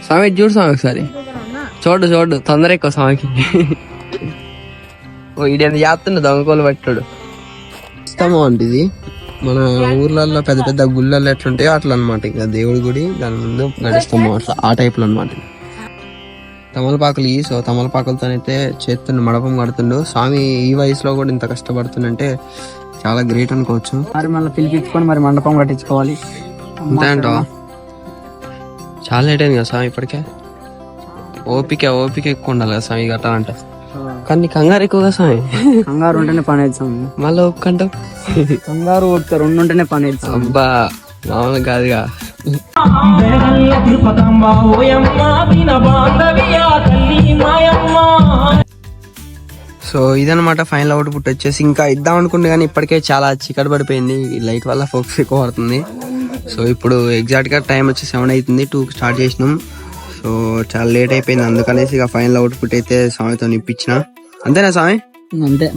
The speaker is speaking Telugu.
స్వామి చూడు స్వామి ఒకసారి చూడు తొందర ఎక్కువ స్వామికి. ఓ ఇదేంత చేస్తుండే దొంగకోలు పట్టాడు. ఇస్తామో అంటే ఇది మన ఊర్లలో పెద్ద పెద్ద గుళ్ళల్లో ఎట్లుంటాయో అట్లా అనమాట. ఇంకా దేవుడి గుడి దాని ముందు గడిస్తాము అట్లా ఆ టైప్ లో అనమాట. తమలపాకులు సో తమలపాకులతోనైతే చేస్తుండు మడపం కడుతుండు స్వామి. ఈ వయసులో కూడా ఇంత కష్టపడుతుందంటే చాలా గ్రేట్ అనుకోవచ్చు. మరి మళ్ళీ పిలిపించుకొని మరి మండపం కట్టించుకోవాలి. అంతే అంటావా? చాలా లేట్ అయింది కదా స్వామి ఇప్పటికే. ఓపిక ఎక్కువ ఉండాలి కదా స్వామి కట్టాలంటే. కానీ కంగారు ఎక్కువగా స్వామి. కంగారు ఉంటేనే పని అవుతాం. మళ్ళీ ఒప్పుకంటావు. కంగారు ఓపిక రెండు ఉంటేనే పని అవుతాం. అబ్బా మామూలు కాదుగా. సో ఇదనమాట ఫైనల్ అవుట్పుట్ వచ్చేసి. ఇంకా ఇద్దాం అనుకుంటే కానీ ఇప్పటికే చాలా చీకటి పడిపోయింది. లైట్ వల్ల ఫోకస్ ఎక్కువ పడుతుంది. సో ఇప్పుడు ఎగ్జాక్ట్ గా టైం వచ్చి 7 అవుతుంది. 2కి స్టార్ట్ చేసినాం. సో చాలా లేట్ అయిపోయింది. అందుకనేసి ఇక ఫైనల్ అవుట్పుట్ అయితే స్వామితో నిప్పించిన. అంతేనా స్వామి? అంతే.